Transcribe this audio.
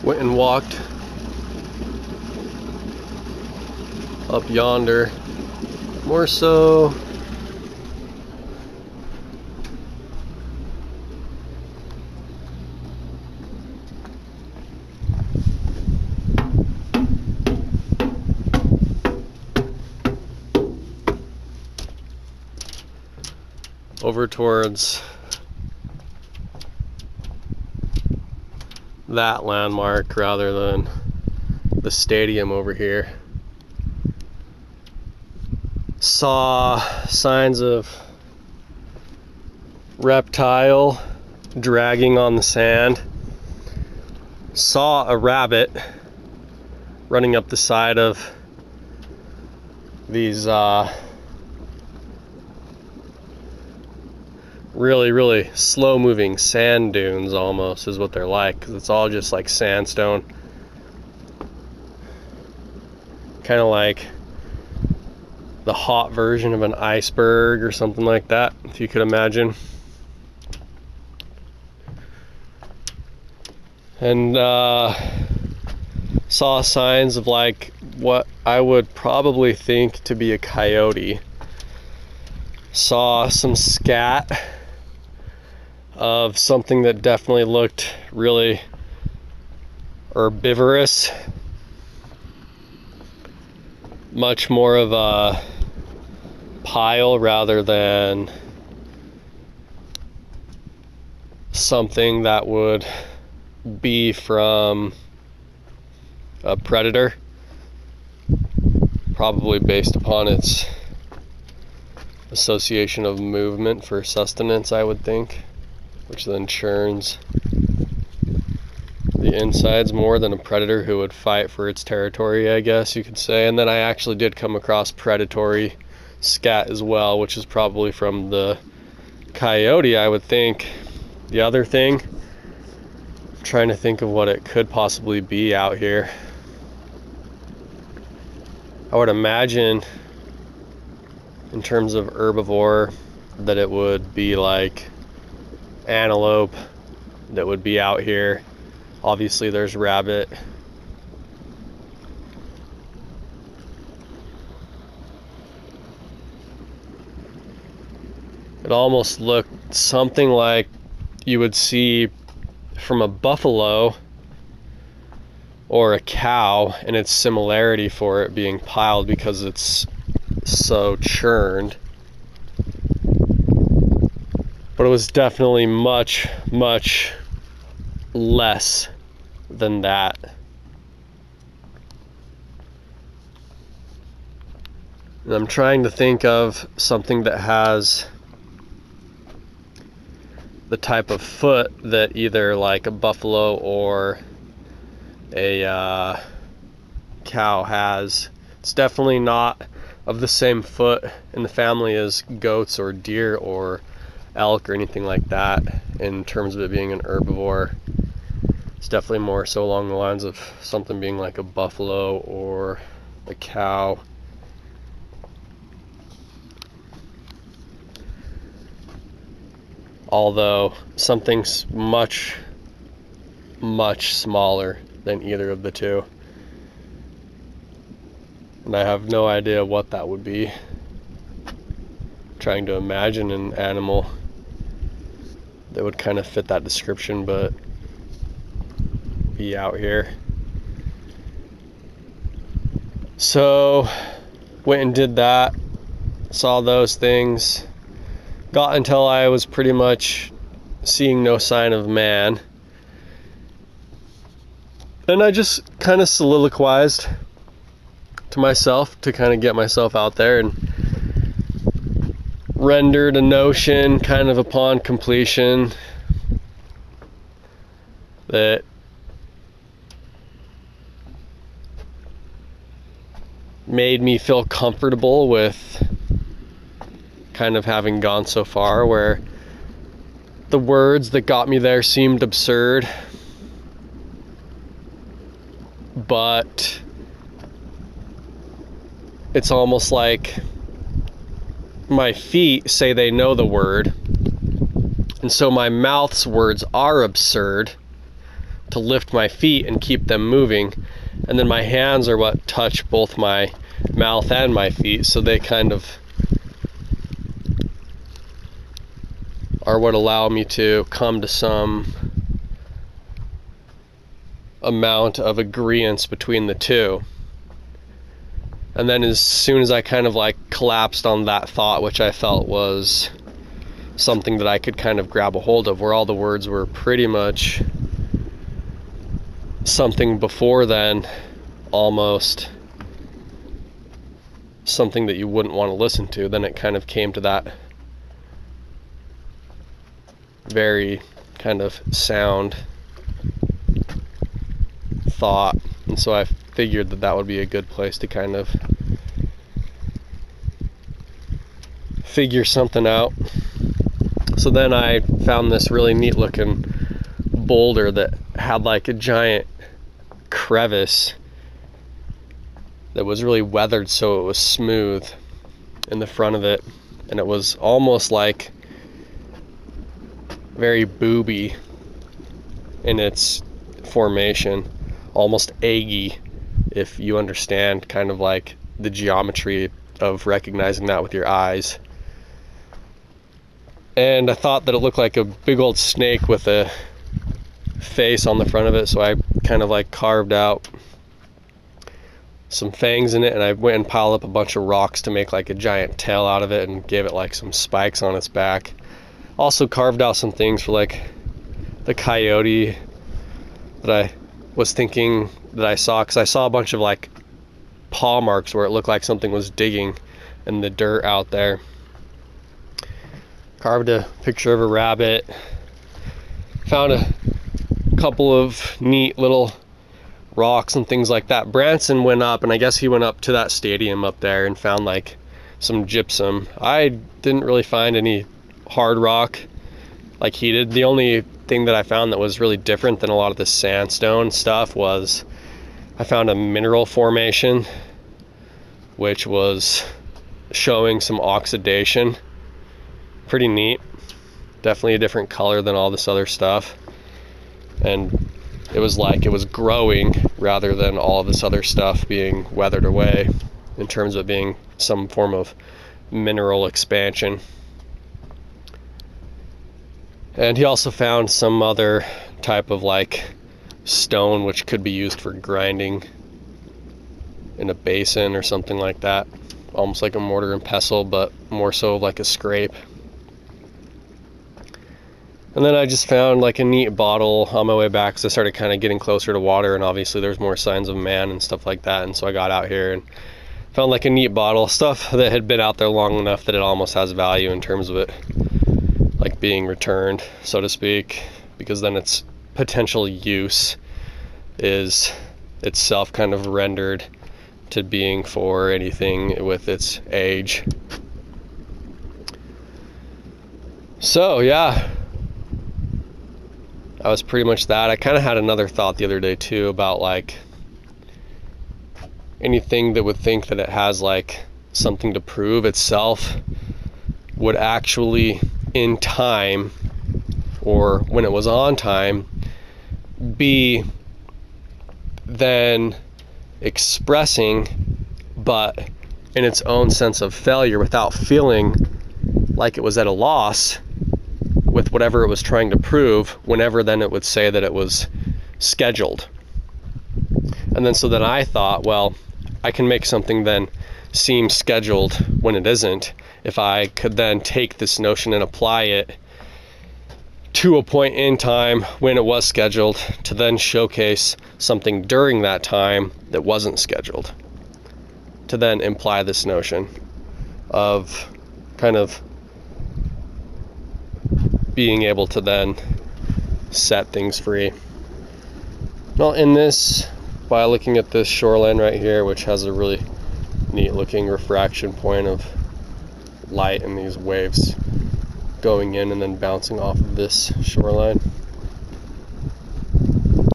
Went and walked up yonder, more so over towards that landmark rather than the stadium over here. Saw signs of reptile dragging on the sand. Saw a rabbit running up the side of these really slow moving sand dunes, almost is what they're like, because it's all just like sandstone, kind of like the hot version of an iceberg or something like that, if you could imagine. And saw signs of like what I would probably think to be a coyote. Saw some scat of something that definitely looked really herbivorous, much more of a pile rather than something that would be from a predator, probably based upon its association of movement for sustenance, I would think, which then churns the insides more than a predator who would fight for its territory, I guess you could say. And then I actually did come across predatory scat as well, which is probably from the coyote, I would think. The other thing, I'm trying to think of what it could possibly be out here. I would imagine, in terms of herbivore, that it would be like antelope that would be out here. Obviously there's rabbit. It almost looked something like you would see from a buffalo or a cow, and its similarity for it being piled because it's so churned. But it was definitely much less than that. And I'm trying to think of something that has the type of foot that either like a buffalo or a cow has. It's definitely not of the same foot in the family as goats or deer or elk or anything like that in terms of it being an herbivore. It's definitely more so along the lines of something being like a buffalo or a cow. Although something's much smaller than either of the two. And I have no idea what that would be. I'm trying to imagine an animal that would kind of fit that description, but be out here. So went and did that, saw those things, got until I was pretty much seeing no sign of man, and I just kind of soliloquized to myself to kind of get myself out there, and rendered a notion kind of upon completion that made me feel comfortable with kind of having gone so far, where the words that got me there seemed absurd, but it's almost like my feet say they know the word, and so my mouth's words are absurd, to lift my feet and keep them moving, and then my hands are what touch both my mouth and my feet, so they kind of are what allow me to come to some amount of agreement between the two. And then as soon as I kind of like collapsed on that thought, which I felt was something that I could kind of grab a hold of, where all the words were pretty much something before then, almost something that you wouldn't want to listen to, then it kind of came to that very kind of sound thought. And so I figured that that would be a good place to kind of figure something out. So then I found this really neat looking boulder that had like a giant crevice that was really weathered, so it was smooth in the front of it, and it was almost like very booby in its formation, almost eggy, if you understand kind of like the geometry of recognizing that with your eyes. And I thought that it looked like a big old snake with a face on the front of it, so I kind of like carved out some fangs in it, and I went and piled up a bunch of rocks to make like a giant tail out of it and gave it like some spikes on its back. Also carved out some things for like the coyote that I was thinking that I saw, because I saw a bunch of like paw marks where it looked like something was digging in the dirt out there. Carved a picture of a rabbit. Found a couple of neat little rocks and things like that. Branson went up, and I guess he went up to that stadium up there and found like some gypsum. I didn't really find any hard rock like he did. The only thing that I found that was really different than a lot of the sandstone stuff was I found a mineral formation which was showing some oxidation. Pretty neat. Definitely a different color than all this other stuff, and it was like it was growing rather than all of this other stuff being weathered away, in terms of being some form of mineral expansion. And he also found some other type of like stone which could be used for grinding in a basin or something like that, almost like a mortar and pestle, but more so like a scrape. And then I just found like a neat bottle on my way back, because I started kind of getting closer to water, and obviously there's more signs of man and stuff like that. And so I got out here and found like a neat bottle, stuff that had been out there long enough that it almost has value in terms of it like being returned, so to speak, because then its potential use is itself kind of rendered to being for anything with its age. So yeah, that was pretty much that. I kind of had another thought the other day too about like anything that would think that it has like something to prove itself would actually in time, or when it was on time, be then expressing, but in its own sense of failure, without feeling like it was at a loss with whatever it was trying to prove, whenever then it would say that it was scheduled. And then so then I thought, well, I can make something then seem scheduled when it isn't, if I could then take this notion and apply it to a point in time when it was scheduled, to then showcase something during that time that wasn't scheduled, to then imply this notion of kind of being able to then set things free. Well, in this, by looking at this shoreline right here, which has a really neat looking refraction point of light and these waves going in and then bouncing off of this shoreline,